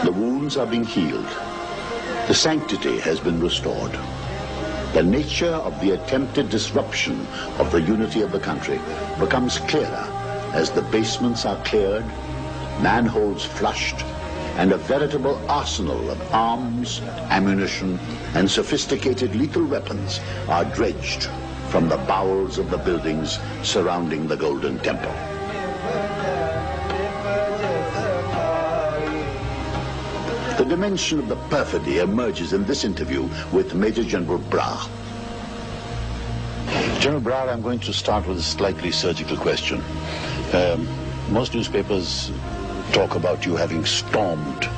The wounds are being healed. The sanctity has been restored. The nature of the attempted disruption of the unity of the country becomes clearer as the basements are cleared, manholes flushed, and a veritable arsenal of arms, ammunition, and sophisticated lethal weapons are dredged from the bowels of the buildings surrounding the Golden Temple. The dimension of the perfidy emerges in this interview with Major General Brar. General Brar, I'm going to start with a slightly surgical question. Most newspapers talk about you having stormed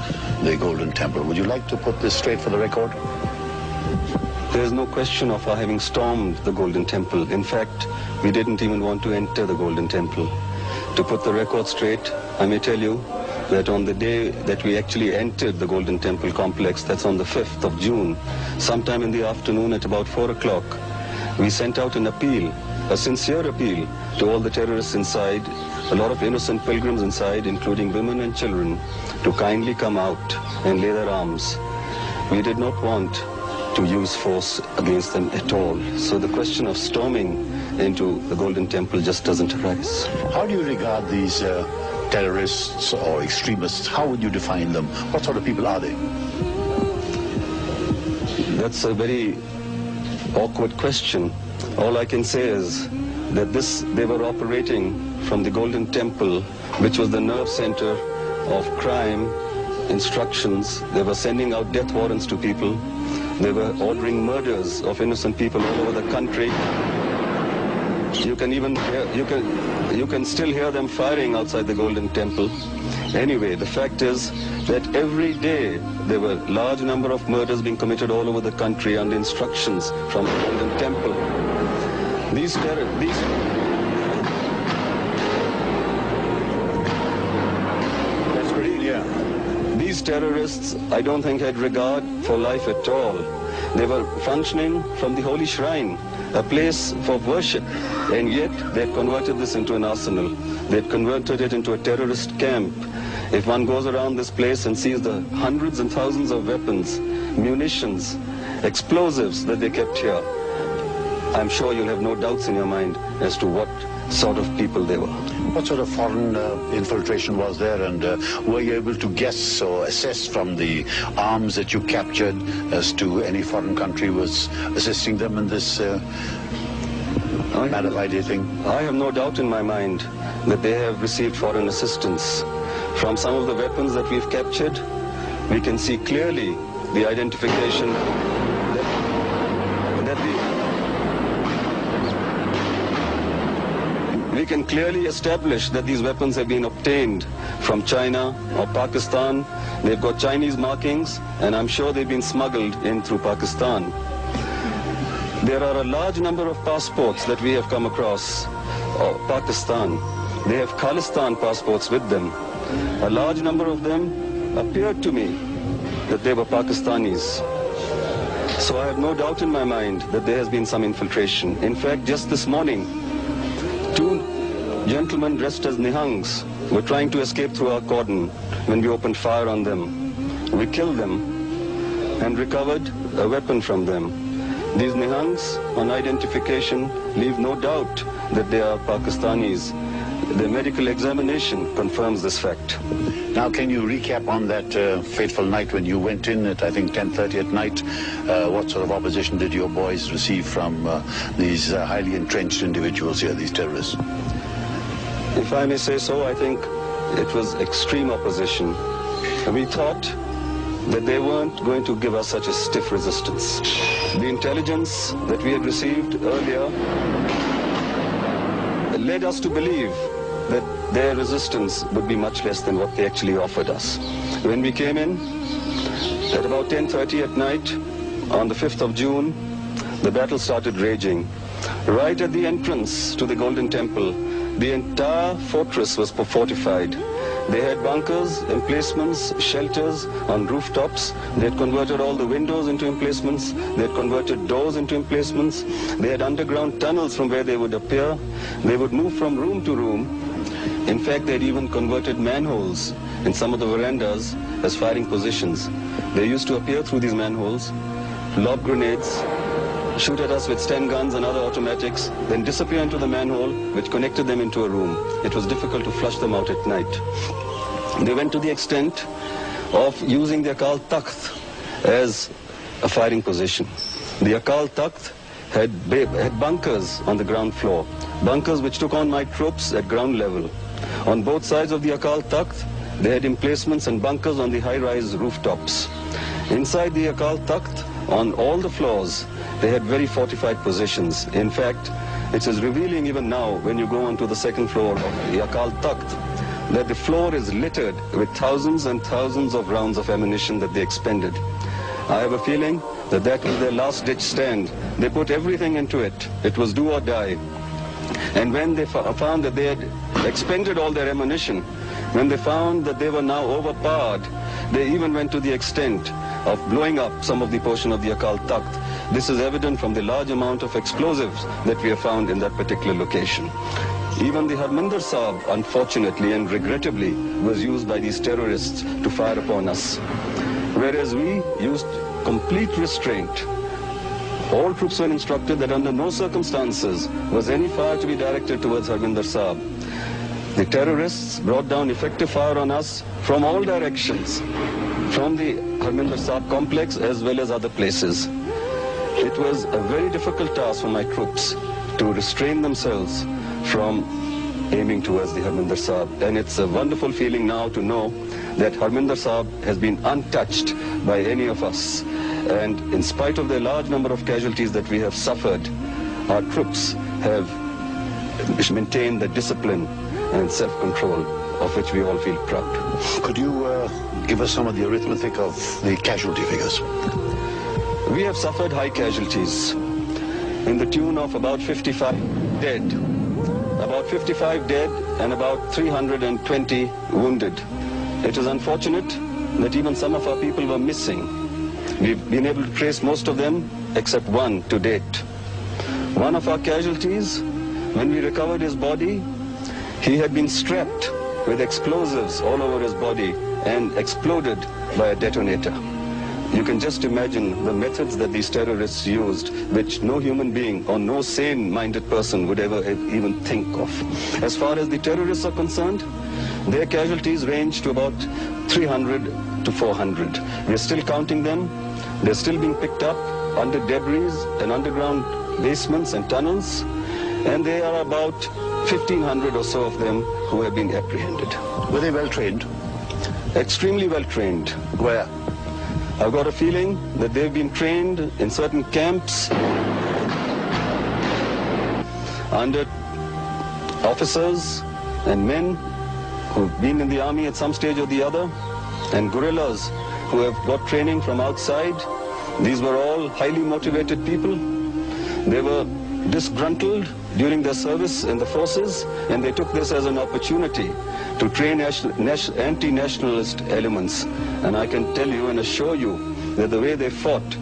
the Golden Temple. Would you like to put this straight for the record? There is no question of our having stormed the Golden Temple. In fact, we didn't even want to enter the Golden Temple. To put the record straight, I may tell you that on the day that we actually entered the Golden Temple complex, that's on the 5th of June, sometime in the afternoon at about 4 o'clock, we sent out an appeal, a sincere appeal to all the terrorists inside, a lot of innocent pilgrims inside, including women and children, to kindly come out and lay their arms. We did not want to use force against them at all. So the question of storming into the Golden Temple just doesn't arise. How do you regard these terrorists or extremists? How would you define them? What sort of people are they? That's a very awkward question. All I can say is that they were operating from the Golden Temple, which was the nerve center of crime, instructions. They were sending out death warrants to people. They were ordering murders of innocent people all over the country. You can even hear, you can still hear them firing outside the Golden Temple. Anyway, the fact is that every day there were a large number of murders being committed all over the country under instructions from the Golden Temple. These terrorists, I don't think, had regard for life at all. They were functioning from the holy shrine, a place for worship, and yet they had converted this into an arsenal. They had converted it into a terrorist camp. If one goes around this place and sees the hundreds and thousands of weapons, munitions, explosives that they kept here, I'm sure you'll have no doubts in your mind as to what sort of people they were. What sort of foreign infiltration was there, and were you able to guess or assess from the arms that you captured as to any foreign country was assisting them in this mad idea thing? I have no doubt in my mind that they have received foreign assistance. From some of the weapons that we've captured, we can see clearly the identification we can clearly establish that these weapons have been obtained from China or Pakistan. They've got Chinese markings, and I'm sure they've been smuggled in through Pakistan. There are a large number of passports that we have come across of Pakistan. They have Khalistan passports with them. A large number of them appeared to me that they were Pakistanis. So I have no doubt in my mind that there has been some infiltration. In fact, just this morning, 2 gentlemen dressed as Nihangs were trying to escape through our cordon when we opened fire on them. We killed them and recovered a weapon from them. These Nihangs, on identification, leave no doubt that they are Pakistanis. The medical examination confirms this fact. Now, can you recap on that fateful night when you went in at, I think, 10:30 at night? What sort of opposition did your boys receive from these highly entrenched individuals here, these terrorists? If I may say so, I think it was extreme opposition. We thought that they weren't going to give us such a stiff resistance. The intelligence that we had received earlier led us to believe that their resistance would be much less than what they actually offered us. When we came in, at about 10:30 at night, on the 5th of June, the battle started raging. Right at the entrance to the Golden Temple, the entire fortress was fortified. They had bunkers, emplacements, shelters on rooftops. They had converted all the windows into emplacements. They had converted doors into emplacements. They had underground tunnels from where they would appear. They would move from room to room. In fact, they had even converted manholes in some of the verandas as firing positions. They used to appear through these manholes, lob grenades, shoot at us with Sten guns and other automatics, then disappear into the manhole, which connected them into a room. It was difficult to flush them out at night. They went to the extent of using the Akal Takht as a firing position. The Akal Takht had bunkers on the ground floor, bunkers which took on my troops at ground level. On both sides of the Akal Takht, they had emplacements and bunkers on the high-rise rooftops. Inside the Akal Takht, on all the floors, they had very fortified positions. In fact, it is revealing even now when you go onto the second floor of the Akal Takht that the floor is littered with thousands and thousands of rounds of ammunition that they expended. I have a feeling that that was their last-ditch stand. They put everything into it. It was do or die. And when they found that they had expended all their ammunition, when they found that they were now overpowered, they even went to the extent of blowing up some of the portion of the Akal Takht. This is evident from the large amount of explosives that we have found in that particular location. Even the Harminder Sahib, unfortunately and regrettably, was used by these terrorists to fire upon us. Whereas we used complete restraint. All troops were instructed that under no circumstances was any fire to be directed towards Harminder Sahib. The terrorists brought down effective fire on us from all directions, from the Harminder Sahib complex as well as other places. It was a very difficult task for my troops to restrain themselves from aiming towards the Harminder Sahib. And it's a wonderful feeling now to know that Harminder Sahib has been untouched by any of us. And in spite of the large number of casualties that we have suffered, our troops have maintained the discipline and self-control of which we all feel proud. Could you give us some of the arithmetic of the casualty figures? We have suffered high casualties in the tune of about 55 dead. About 55 dead and about 320 wounded. It is unfortunate that even some of our people were missing. We've been able to trace most of them except one to date. One of our casualties, when we recovered his body, he had been strapped with explosives all over his body and exploded by a detonator. You can just imagine the methods that these terrorists used, which no human being or no sane-minded person would ever even think of. As far as the terrorists are concerned, their casualties range to about 300 to 400. We're still counting them. They're still being picked up under debris and underground basements and tunnels. And there are about 1,500 or so of them who have been apprehended. Were they well trained? Extremely well trained. Where? I've got a feeling that they've been trained in certain camps under officers and men who've been in the army at some stage or the other, and guerrillas who have got training from outside. These were all highly motivated people. They were disgruntled during their service in the forces, and they took this as an opportunity to train anti-nationalist elements. And I can tell you and assure you that the way they fought,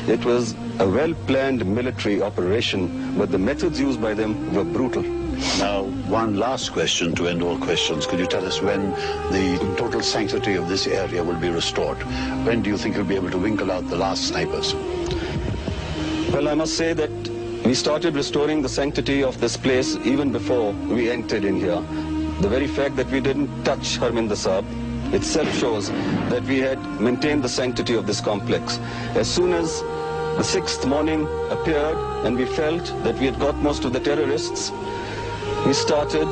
it was a well-planned military operation, but the methods used by them were brutal. Now, one last question to end all questions. Could you tell us when the total sanctity of this area will be restored? When do you think you'll be able to winkle out the last snipers? Well, I must say that we started restoring the sanctity of this place even before we entered in here. The very fact that we didn't touch Harminder Sahib itself shows that we had maintained the sanctity of this complex. As soon as the 6th morning appeared and we felt that we had got most of the terrorists, we started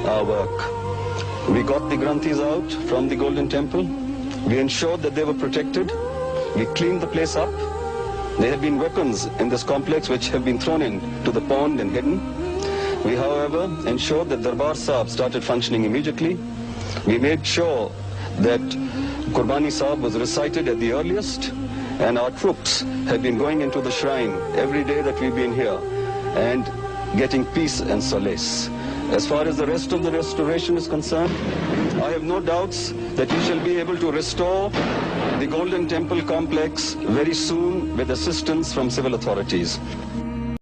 our work. We got the Granthis out from the Golden Temple. We ensured that they were protected. We cleaned the place up. There have been weapons in this complex which have been thrown into the pond and hidden. We, however, ensured that Darbar Sahib started functioning immediately. We made sure that Qurbani Sahib was recited at the earliest, and our troops have been going into the shrine every day that we've been here and getting peace and solace. As far as the rest of the restoration is concerned, I have no doubts that we shall be able to restore the Golden Temple complex very soon with assistance from civil authorities.